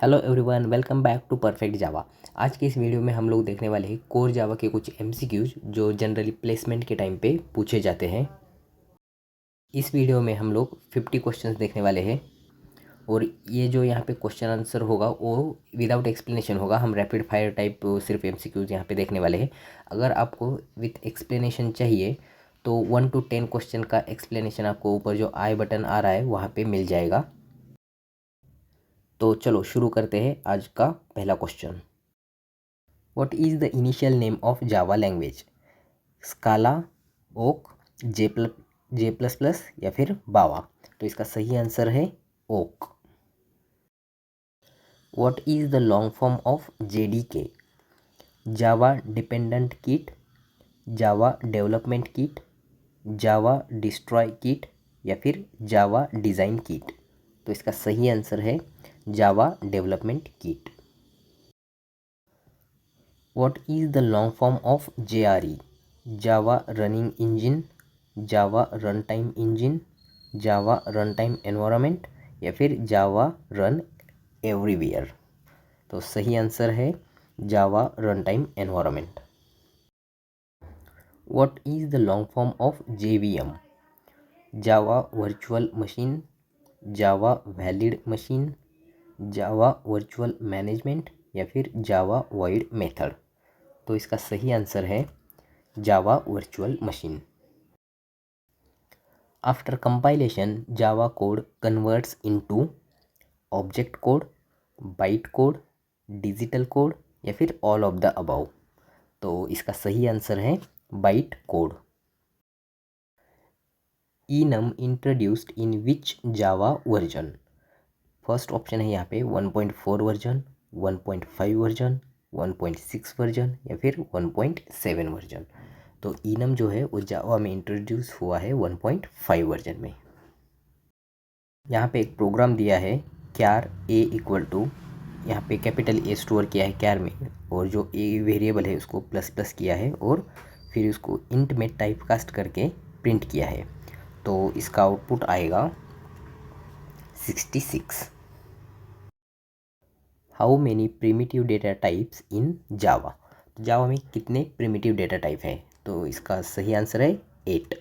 Hello everyone, welcome back to perfect Java. आज की इस वीडियो में हम लोग देखने वाले हैं कोर जावा के कुछ एमसीक्यूज जो जनरली प्लेसमेंट के टाइम पे पूछे जाते हैं। इस वीडियो में हम लोग 50 क्वेश्चंस देखने वाले हैं और ये जो यहाँ पे क्वेश्चन आंसर होगा वो विदाउट एक्सप्लेनेशन होगा। हम रैपिड फायर टाइप सिर्फ एमसीक्यूज यहाँ पे देखने वाले हैं। अगर आपको विथ एक्सप्लेनेशन चाहिए तो 1 to 10 क्वेश्चन का एक्सप्लेनेशन आपको ऊपर जो आई बटन आ रहा है वहाँ पर मिल जाएगा। तो चलो शुरू करते हैं आज का पहला question. What is the initial name of Java language? Scala, oak, J plus plus या फिर बावा? तो इसका सही आंसर है oak. What is the long form of JDK? Java dependent kit, Java development kit, Java destroy kit या फिर जावा design kit? तो इसका सही आंसर है जावा development kit. What is the long form of JRE? Java Running Engine, Java Runtime Engine, Java Runtime Environment या फिर Java Run Everywhere? तो सही आंसर है Java Runtime Environment. What is the long form of JVM? Java Virtual Machine, Java Valid Machine, Java Virtual Management या फिर Java Void Method? तो इसका सही आंसर है Java virtual machine. After compilation Java code converts into object code, byte code, digital code या फिर all of the above? तो इसका सही आंसर है byte code. Enum introduced in which Java version? First option है यहाँ पे 1.4 वर्जन, 1.5 वर्जन, 1.6 वर्जन या फिर 1.7 वर्जन? तो इनम जो है वो जावा में इंट्रोड्यूस हुआ है 1.5 वर्जन में। यहाँ पे एक प्रोग्राम दिया है क्यार ए इक्वल टू, यहाँ पे कैपिटल ए स्टोर किया है क्यार में और जो ए वेरिएबल है उसको प्लस प्लस किया है और फिर उसको इंट में टाइप कास्ट करके प्रिंट किया है। तो इसका आउटपुट आएगा 66। How many primitive data types in Java? तो जावा में कितने प्रिमिटिव डेटा टाइप है? तो इसका सही आंसर है 8।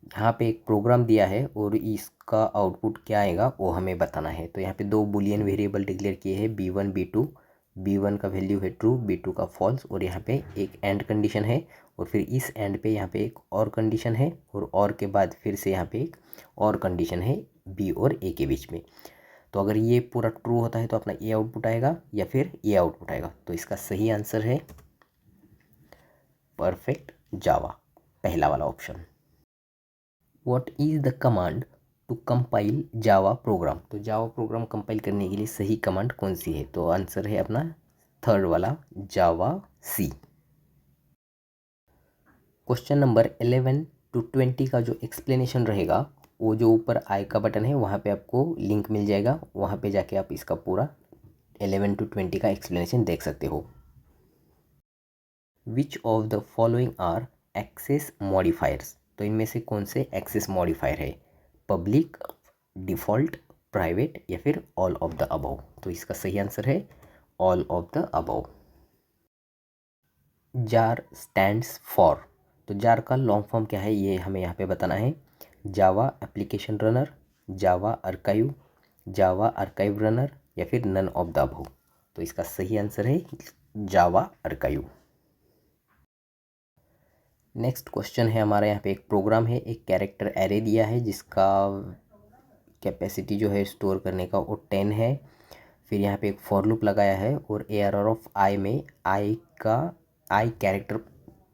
यहाँ पे एक प्रोग्राम दिया है और इसका आउटपुट क्या आएगा वो हमें बताना है। तो यहाँ पे दो बुलियन वेरिएबल डिक्लेयर किए हैं B1 B2। B1 का वैल्यू है ट्रू, B2 का फॉल्स और यहाँ पे एक एंड कंडीशन है और फिर इस एंड पे यहाँ पे एक और कंडीशन है और के बाद फिर से यहाँ पे एक और कंडीशन है B और A के बीच में। तो अगर ये पूरा ट्रू होता है तो अपना ए आउटपुट आएगा या फिर ये आउटपुट आएगा। तो इसका सही आंसर है परफेक्ट जावा, पहला वाला option. What is the command to compile Java program? तो जावा प्रोग्राम कंपाइल करने के लिए सही कमांड कौन सी है? तो आंसर है अपना थर्ड वाला Java C. Question number 11 to 20 का जो एक्सप्लेनेशन रहेगा वो जो ऊपर आई का बटन है वहाँ पे आपको लिंक मिल जाएगा, वहाँ पे जाके आप इसका पूरा 11 to 20 का एक्सप्लेनेशन देख सकते हो। Which of the following are access modifiers? तो इनमें से कौन से एक्सेस मॉडिफायर है? पब्लिक, डिफ़ॉल्ट, प्राइवेट या फिर ऑल ऑफ द अबव? तो इसका सही आंसर है all of the above. Jar stands for? तो जार का लॉन्ग फॉर्म क्या है ये हमें यहाँ पे बताना है। जावा एप्लीकेशन रनर, जावा आर्काइव, जावा आर्काइव रनर या फिर नन ऑफ द अबव? तो इसका सही आंसर है जावा आर्काइव। नेक्स्ट क्वेश्चन है हमारा, यहाँ पे एक प्रोग्राम है, एक कैरेक्टर एरे दिया है जिसका कैपेसिटी जो है स्टोर करने का वो 10 है। फिर यहाँ पे एक फॉर लूप लगाया है और ARR ऑफ आई में आई कैरेक्टर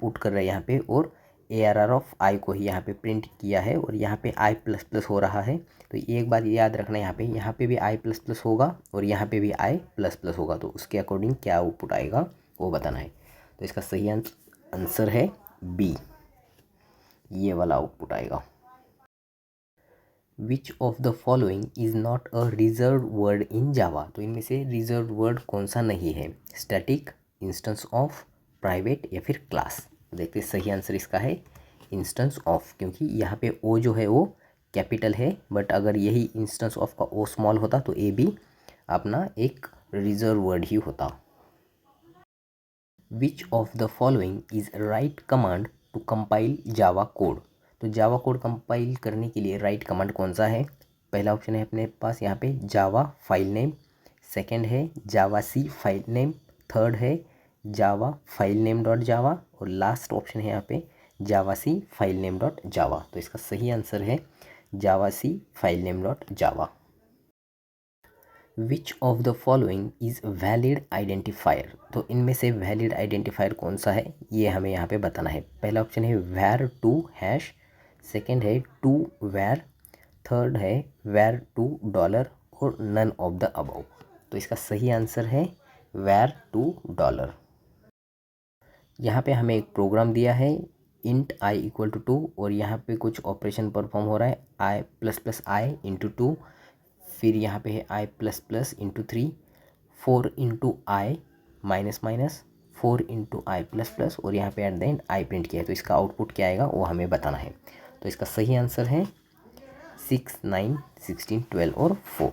पुट कर रहा है यहाँ पे और ARR ऑफ आई को ही यहाँ पे प्रिंट किया है और यहाँ पे आई प्लस प्लस हो रहा है। तो एक बात याद रखना, यहाँ पे भी आई प्लस प्लस होगा और यहाँ पे भी आई प्लस प्लस होगा। तो उसके अकॉर्डिंग क्या आउटपुट आएगा वो बताना है। तो इसका सही आंसर है बी, ये वाला आउटपुट आएगा। Which of the following is not a reserve word in Java? तो इनमें से रिजर्व वर्ड कौन सा नहीं है? स्टैटिक, इंस्टेंस ऑफ, प्राइवेट या फिर क्लास? देखते हैं, सही आंसर इसका है इंस्टेंस ऑफ, क्योंकि यहाँ पे ओ जो है वो कैपिटल है, बट अगर यही इंस्टेंस ऑफ का ओ स्मॉल होता तो ए भी अपना एक रिजर्व वर्ड ही होता। Which of the following is right command to compile Java code. तो जावा कोड कंपाइल करने के लिए राइट कमांड कौन सा है? पहला ऑप्शन है अपने पास यहाँ पे जावा फाइल नेम, सेकेंड है Java C file name, third है Java file name dot Java और लास्ट ऑप्शन है यहाँ पे Java C file name dot Java. तो इसका सही आंसर है Java C file name dot Java. Which of the following is valid identifier. तो इनमें से वैलिड आइडेंटिफायर कौन सा है ये हमें यहाँ पे बताना है। पहला ऑप्शन है वैर टू हैश, सेकेंड है टू वैर, थर्ड है वैर टू डॉलर और नन ऑफ द अबव। तो इसका सही आंसर है वैर टू डॉलर। यहाँ पे हमें एक प्रोग्राम दिया है इंट आई इक्वल टू 2 और यहाँ पे कुछ ऑपरेशन परफॉर्म हो रहा है आई प्लस प्लस आई इंटू 2, फिर यहाँ पे है आई प्लस प्लस इंटू 3, 4 इंटू आई माइनस माइनस, 4 इंटू आई प्लस प्लस और यहाँ पे at the and I print किया है। तो इसका आउटपुट क्या आएगा वो हमें बताना है। तो इसका सही आंसर है 6, 9, 16, 12 और 4।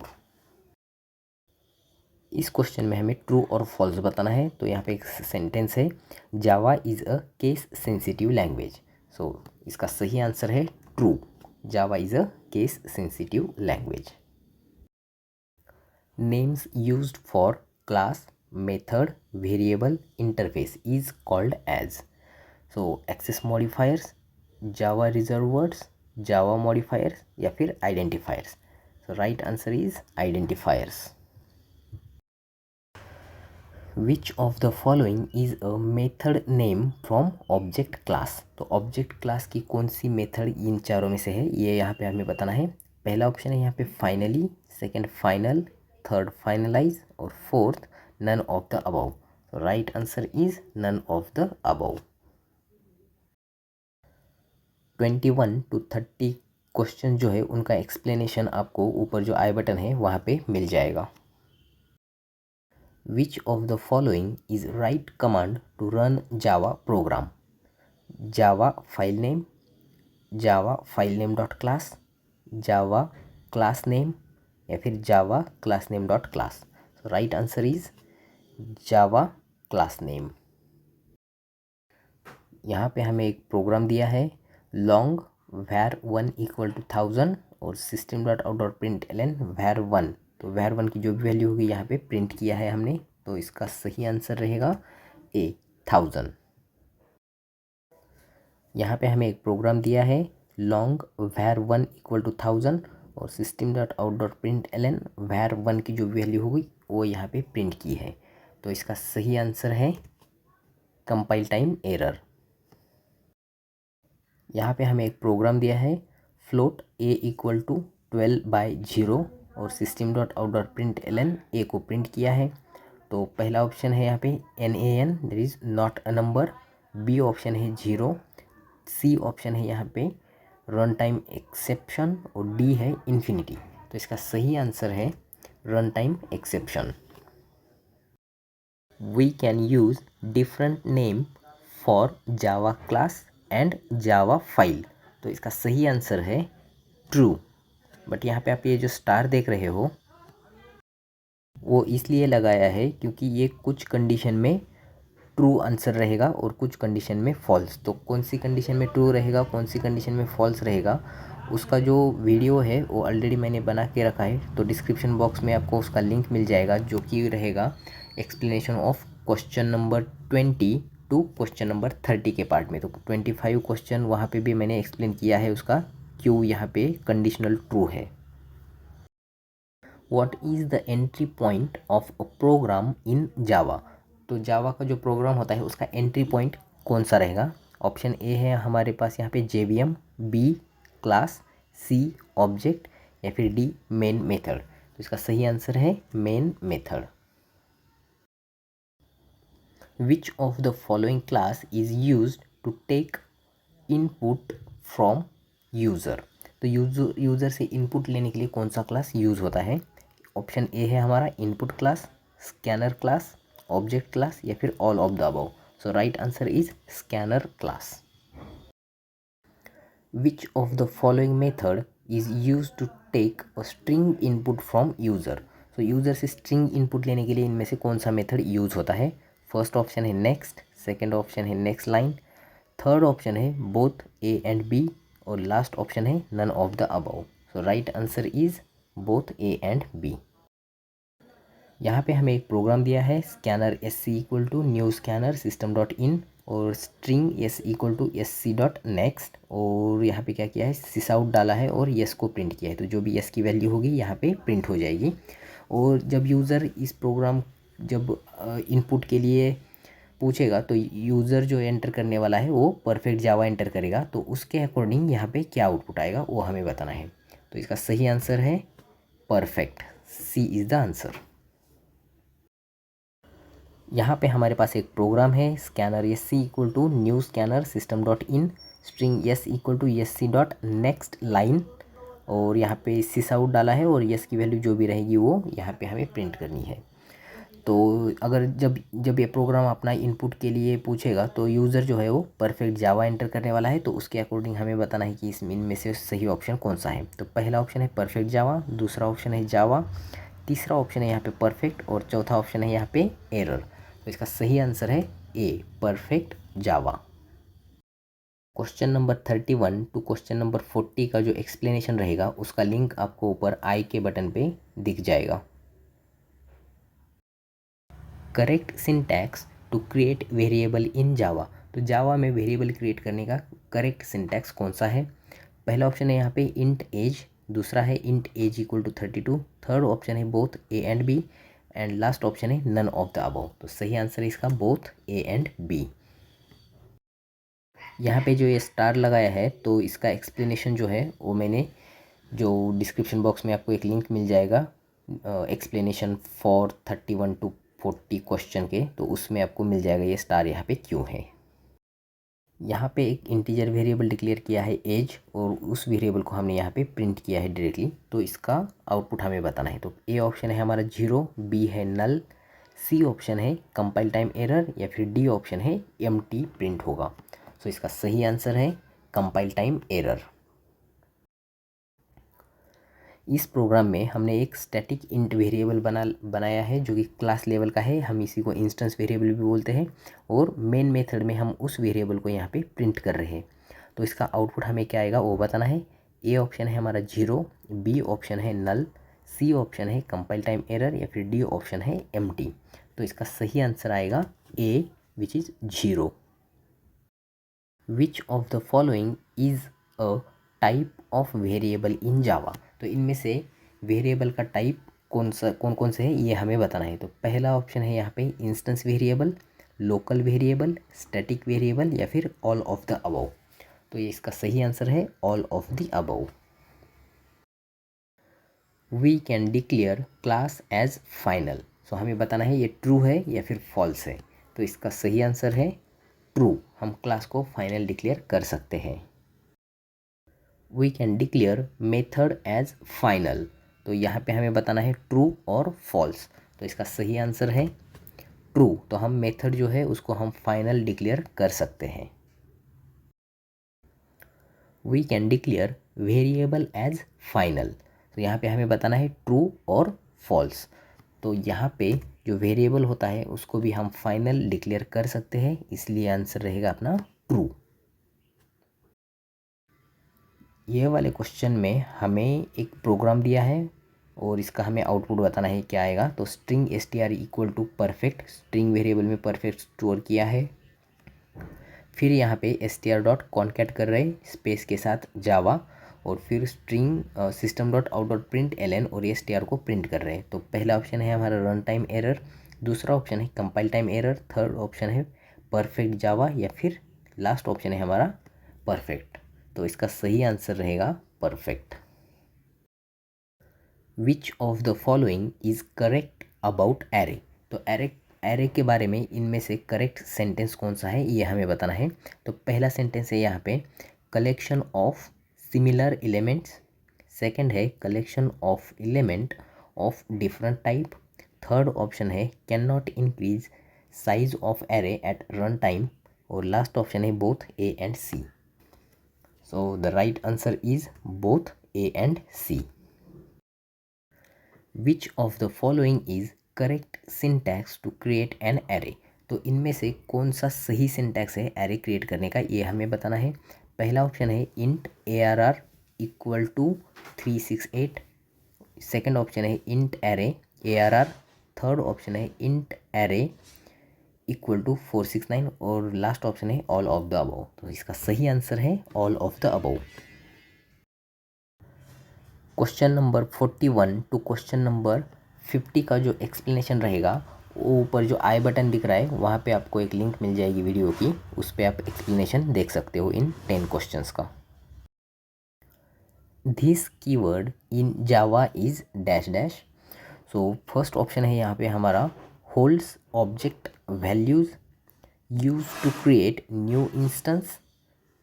इस क्वेश्चन में हमें ट्रू और फॉल्स बताना है। तो यहाँ पे एक सेंटेंस है Java is a case sensitive language. So इसका सही आंसर है true, Java is a case sensitive language. Names used for class, method, variable, interface is called as. So access modifiers, Java reserve words, Java modifiers या फिर identifiers. So right answer is identifiers. Which of the following is a method name from object class. तो object class की कौन सी method in चारों में से है ये यहाँ पे हमें बताना है। पहला ऑप्शन है यहाँ पे finally, second final, third finalize और fourth none of the above. Right answer is none of the above. 21 to 30 question जो है उनका एक्सप्लेनेशन आपको ऊपर जो आई बटन है वहाँ पे मिल जाएगा। Which of the following is right command to run Java program? Java file name, Java file name dot class, Java class name या फिर Java class name dot class. So right answer is Java class name. यहाँ पे हमें एक program दिया है long var 1 equal to 1000 और system dot out dot println var 1। तो var 1 की जो भी वैल्यू होगी यहाँ पे प्रिंट किया है हमने। तो इसका सही आंसर रहेगा ए 1000। यहाँ पे हमें एक प्रोग्राम दिया है लॉन्ग var 1 इक्वल टू 1000 और system dot out dot print L var 1 की जो वैल्यू होगी वो यहाँ पे प्रिंट की है। तो इसका सही आंसर है कंपाइल टाइम एरर। यहाँ पे हमें एक प्रोग्राम दिया है फ्लोट ए इक्वल टू 12/0 और system dot out dot print L A को प्रिंट किया है। तो पहला ऑप्शन है यहाँ पे NaN that is not a number, B option है 0, सी ऑप्शन है यहाँ पे रन टाइम एक्सेप्शन और डी है इन्फिनिटी। तो इसका सही आंसर है run time exception. We can use different name for Java class and Java file. तो इसका सही आंसर है ट्रू। बट यहाँ पे आप ये जो स्टार देख रहे हो वो इसलिए लगाया है क्योंकि ये कुछ कंडीशन में ट्रू आंसर रहेगा और कुछ कंडीशन में फॉल्स। तो कौन सी कंडीशन में ट्रू रहेगा, कौन सी कंडीशन में फॉल्स रहेगा, उसका जो वीडियो है वो ऑलरेडी मैंने बना के रखा है। तो डिस्क्रिप्शन बॉक्स में आपको उसका लिंक मिल जाएगा जो कि रहेगा explanation of question number 20 to question number 30 के पार्ट में। तो 25 क्वेश्चन वहाँ पे भी मैंने एक्सप्लेन किया है उसका क्यों यहाँ पे कंडीशनल ट्रू है। What is the entry point of a program in Java? तो जावा का जो प्रोग्राम होता है उसका एंट्री पॉइंट कौन सा रहेगा? ऑप्शन ए है हमारे पास यहाँ पे JVM, बी क्लास, सी ऑब्जेक्ट या फिर डी मेन मेथड। तो इसका सही आंसर है main method. Which of the following class is used to take input from user. तो यूज़र से इनपुट लेने के लिए कौन सा क्लास यूज़ होता है? ऑप्शन ए है हमारा input class, scanner class, object class या फिर all of the above. So right answer is scanner class. Which of the following method is use to take a string input from user. So user से string input लेने के लिए इनमें से कौन सा मेथड यूज़ होता है? फर्स्ट ऑप्शन है नेक्स्ट, सेकेंड ऑप्शन है नेक्स्ट लाइन, थर्ड ऑप्शन है बोथ ए एंड बी, और लास्ट ऑप्शन है none of the above. So right answer is both A and B. यहाँ पे हमें एक प्रोग्राम दिया है scanner S C equal to new scanner system dot in और string S equal to S C dot next, और यहाँ पे क्या किया है, सिस आउट डाला है और यस को प्रिंट किया है। तो जो भी यस की वैल्यू होगी यहाँ पे प्रिंट हो जाएगी। और जब यूज़र इस प्रोग्राम जब इनपुट के लिए पूछेगा तो यूज़र जो एंटर करने वाला है वो परफेक्ट जावा एंटर करेगा, तो उसके अकॉर्डिंग यहाँ पे क्या आउटपुट आएगा वो हमें बताना है। तो इसका सही आंसर है perfect, C is the answer. यहाँ पे हमारे पास एक प्रोग्राम है scanner S C equal to new scanner system dot in string S equal to S C dot next line, और यहाँ पे सिस आउट डाला है और यस की वैल्यू जो भी रहेगी वो यहाँ पे हमें प्रिंट करनी है। तो अगर जब जब ये प्रोग्राम अपना इनपुट के लिए पूछेगा तो यूज़र जो है वो परफेक्ट जावा एंटर करने वाला है, तो उसके अकॉर्डिंग हमें बताना है कि इनमें से सही ऑप्शन कौन सा है। तो पहला ऑप्शन है परफेक्ट जावा, दूसरा ऑप्शन है जावा, तीसरा ऑप्शन है यहाँ पे परफेक्ट, और चौथा ऑप्शन है यहाँ पे एरर। तो इसका सही आंसर है A, perfect Java. Question number 31 to question number 40 का जो एक्सप्लेनेशन रहेगा उसका लिंक आपको ऊपर आई के बटन पे दिख जाएगा। Correct syntax to create variable in Java. तो जावा में वेरिएबल क्रिएट करने का करेक्ट सिंटैक्स कौन सा है? पहला ऑप्शन है यहाँ पे इंट एज, दूसरा है int age equal to 32, third option है both A and B, and last option है नन ऑफ द अबव। तो सही आंसर है इसका बोथ ए एंड बी। यहाँ पे जो ये स्टार लगाया है तो इसका एक्सप्लेनेशन जो है वो मैंने जो डिस्क्रिप्शन बॉक्स में आपको एक लिंक मिल जाएगा एक्सप्लेनेशन फॉर 31 टू 40 क्वेश्चन के, तो उसमें आपको मिल जाएगा ये स्टार यहाँ पे क्यों है। यहाँ पे एक इंटीजर वेरिएबल डिक्लेयर किया है एज, और उस वेरिएबल को हमने यहाँ पे प्रिंट किया है डायरेक्टली, तो इसका आउटपुट हमें बताना है। तो ए ऑप्शन है हमारा 0, बी है नल, सी ऑप्शन है कंपाइल टाइम एरर, या फिर डी ऑप्शन है एम्प्टी प्रिंट होगा। सो इसका सही आंसर है कंपाइल टाइम एरर। इस प्रोग्राम में हमने एक स्टैटिक इंट वेरिएबल बनाया है जो कि क्लास लेवल का है, हम इसी को इंस्टेंस वेरिएबल भी बोलते हैं, और मेन मेथड में हम उस वेरिएबल को यहाँ पे प्रिंट कर रहे हैं। तो इसका आउटपुट हमें क्या आएगा वो बताना है। ए ऑप्शन है हमारा 0, बी ऑप्शन है नल, सी ऑप्शन है कंपाइल टाइम एरर, या फिर डी ऑप्शन है एम्प्टी। तो इसका सही आंसर आएगा A which is 0। Which of the following is a type of variable in Java. तो इनमें से वेरिएबल का टाइप कौन कौन से है ये हमें बताना है। तो पहला ऑप्शन है यहाँ पे instance variable, local variable, static variable, या फिर ऑल ऑफ द अबव। तो ये इसका सही आंसर है all of the above. We can declare class as final. So हमें बताना है ये ट्रू है या फिर फॉल्स है। तो इसका सही आंसर है ट्रू, हम क्लास को फाइनल डिक्लेयर कर सकते हैं। We can declare method as final. तो यहाँ पे हमें बताना है ट्रू और फॉल्स। तो इसका सही आंसर है ट्रू, तो हम मेथड जो है उसको हम फाइनल डिक्लेयर कर सकते हैं। We can declare variable as final. तो यहाँ पे हमें बताना है ट्रू और फॉल्स। तो यहाँ पे जो वेरिएबल होता है उसको भी हम फाइनल डिक्लेयर कर सकते हैं, इसलिए आंसर रहेगा अपना ट्रू। ये वाले क्वेश्चन में हमें एक प्रोग्राम दिया है और इसका हमें आउटपुट बताना है क्या आएगा। तो string str equal to perfect, string variable में परफेक्ट स्टोर किया है। फिर यहाँ पे str डॉट कॉन्कैट कर रहे हैं स्पेस के साथ जावा, और फिर string system dot out dot print ln और str को प्रिंट कर रहे हैं। तो पहला ऑप्शन है हमारा रन टाइम एरर, दूसरा ऑप्शन है compile time error, third option है परफेक्ट जावा, या फिर लास्ट ऑप्शन है हमारा परफेक्ट। तो इसका सही आंसर रहेगा perfect. Which of the following is correct about array. तो एरे के बारे में इनमें से करेक्ट सेंटेंस कौन सा है ये हमें बताना है। तो पहला सेंटेंस है यहाँ पे collection of similar elements, second है collection of element of different type, third option है can not increase size of array at run time, और लास्ट ऑप्शन है both A and C. So the right answer is both A and C. Which of the following is correct syntax to create an array? तो इनमें से कौन सा सही syntax है array create करने का, ये हमें बताना है। पहला ऑप्शन है int ARR equal to 368। Second option है int array ARR। Third option है इंट एरे इक्वल टू 469 और लास्ट ऑप्शन है ऑल ऑफ द अबव। तो इसका सही आंसर है all of the above. Question number 41 to question number 50 का जो एक्सप्लेनेशन रहेगा, वो ऊपर जो आई बटन दिख रहा है वहाँ पे आपको एक लिंक मिल जाएगी वीडियो की, उस पर आप एक्सप्लेनेशन देख सकते हो इन 10 क्वेश्चंस का। This keyword in Java is dash dash. So first option है यहाँ पे हमारा holds object values use to create new instance.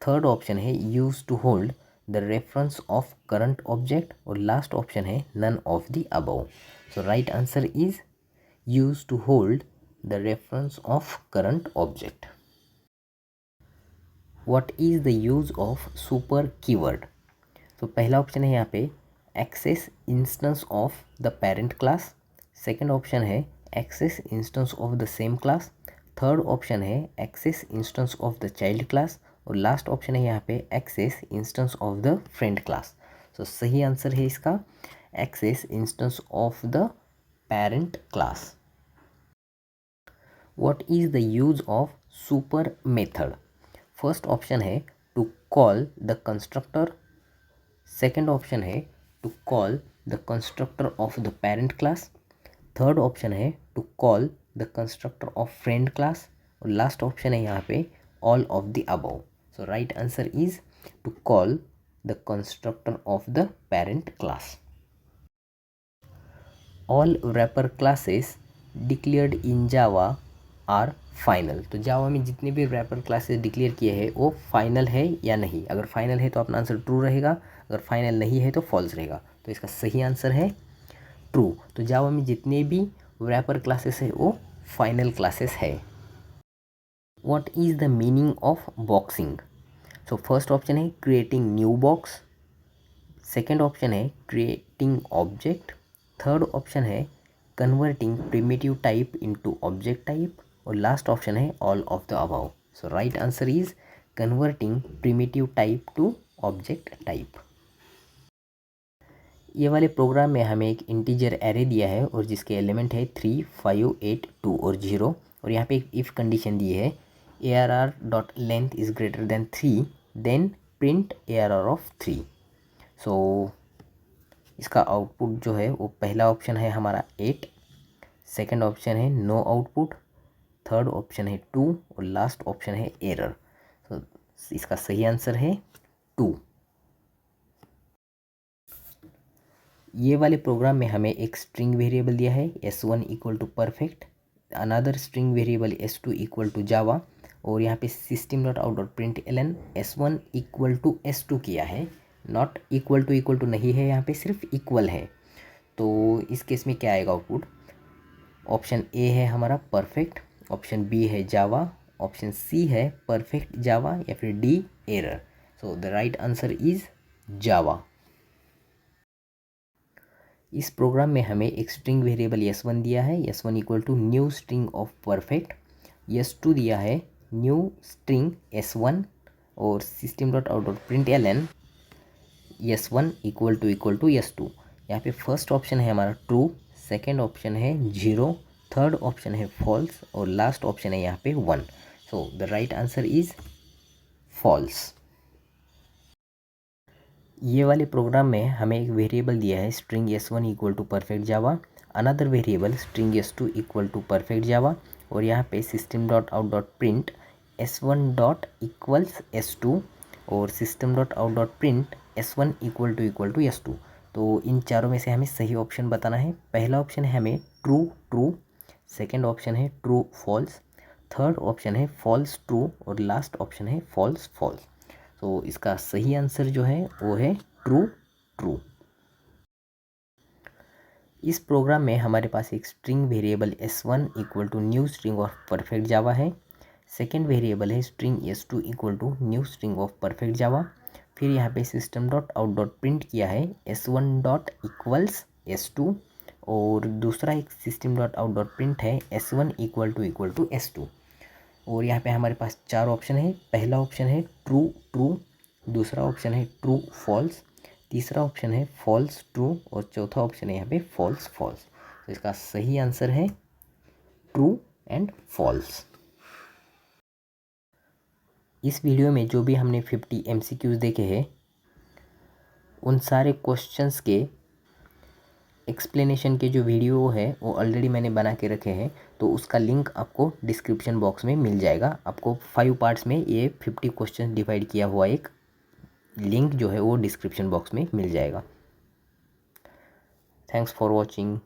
Third option है use to hold the reference of current object और लास्ट ऑप्शन है none of the above. So right answer is use to hold the reference of current object. What is the use of super keyword? तो पहला option है यहाँ पे access instance of the parent class. Second option है access instance of the same class. Third option है access instance of the child class और last option है यहाँ पे access instance of the friend class. So सही answer है इसका access instance of the parent class. What is the use of super method? First option है to call the constructor. Second option है to call the constructor of the parent class. Third option है to call the constructor of friend class और last option है यहाँ पे all of the above. So right answer is to call the constructor of the parent class. All wrapper classes declared in Java are final. तो Java में जितने भी wrapper classes declare किए हैं वो फाइनल है या नहीं? अगर फाइनल है तो अपना आंसर ट्रू रहेगा, अगर फाइनल नहीं है तो फॉल्स रहेगा। तो इसका सही आंसर है ट्रू। तो जावा में जितने भी रैपर क्लासेस है वो फाइनल क्लासेस है। What is the meaning of boxing? So first option है creating new box. Second option है क्रिएटिंग ऑब्जेक्ट। थर्ड ऑप्शन है converting primitive type into object type और लास्ट ऑप्शन है all of the above. So right answer is converting primitive type to object type. ये वाले program में हमें एक integer array दिया है और जिसके एलिमेंट है 3, 5, 8, 2 और 0 और यहाँ पे एक इफ़ कंडीशन दी है ARR dot length is greater than 3 then print ARR of 3। So इसका आउटपुट जो है वो पहला ऑप्शन है हमारा 8, सेकंड ऑप्शन है नो आउटपुट, थर्ड ऑप्शन है 2 और लास्ट ऑप्शन है एरर। तो इसका सही आंसर है 2। ये वाले प्रोग्राम में हमें एक स्ट्रिंग वेरिएबल दिया है S1 equal to perfect, another string variable S2 equal to Java और यहाँ पे system dot out dot println S1 equal to S2 किया है, नॉट इक्वल टू नहीं है, यहाँ पे सिर्फ इक्वल है। तो इस केस में क्या आएगा आउटपुट? ऑप्शन ए है हमारा परफेक्ट, ऑप्शन बी है जावा, ऑप्शन सी है परफेक्ट जावा या फिर D error. So the right answer is Java. इस प्रोग्राम में हमें एक स्ट्रिंग वेरिएबल S1 दिया है, S1 equal to new string of perfect, S2 दिया है न्यू स्ट्रिंग S1 और system dot out dot println S1 equal to S2। यहाँ पे फर्स्ट ऑप्शन है हमारा ट्रू, सेकेंड ऑप्शन है 0, थर्ड ऑप्शन है फॉल्स और लास्ट ऑप्शन है यहाँ पे 1। So the right answer is false. ये वाले प्रोग्राम में हमें एक वेरिएबल दिया है string S1 equal to perfect Java, another variable string S2 equal to perfect Java और यहाँ पे system dot out dot print S1 dot equals S2 और system dot out dot print S1 equal to S2। तो इन चारों में से हमें सही ऑप्शन बताना है। पहला ऑप्शन है हमें ट्रू ट्रू, सेकेंड ऑप्शन है ट्रू फॉल्स, थर्ड ऑप्शन है फॉल्स ट्रू और लास्ट ऑप्शन है फॉल्स फॉल्स। तो इसका सही आंसर जो है वो है ट्रू ट्रू। इस प्रोग्राम में हमारे पास एक string variable S1 equal to new string of perfect Java है, सेकेंड वेरिएबल है string S2 equal to new string of perfect Java, फिर यहाँ पे system dot out dot print किया है S1 डॉट इक्वल्स S2, और दूसरा एक system dot out dot print है S1 इक्वल टू S2। और यहाँ पे हमारे पास चार ऑप्शन है। पहला ऑप्शन है ट्रू ट्रू, दूसरा ऑप्शन है ट्रू फॉल्स, तीसरा ऑप्शन है फॉल्स ट्रू, और चौथा ऑप्शन है यहाँ पे फॉल्स फॉल्स। तो इसका सही आंसर है ट्रू एंड फॉल्स। इस वीडियो में जो भी हमने 50 MCQs देखे हैं, उन सारे क्वेश्चंस के एक्सप्लेनेशन के जो वीडियो है वो ऑलरेडी मैंने बना के रखे हैं, तो उसका लिंक आपको डिस्क्रिप्शन बॉक्स में मिल जाएगा। आपको 5 पार्ट्स में ये 50 क्वेश्चन डिवाइड किया हुआ एक लिंक जो है वो डिस्क्रिप्शन बॉक्स में मिल जाएगा। Thanks for watching.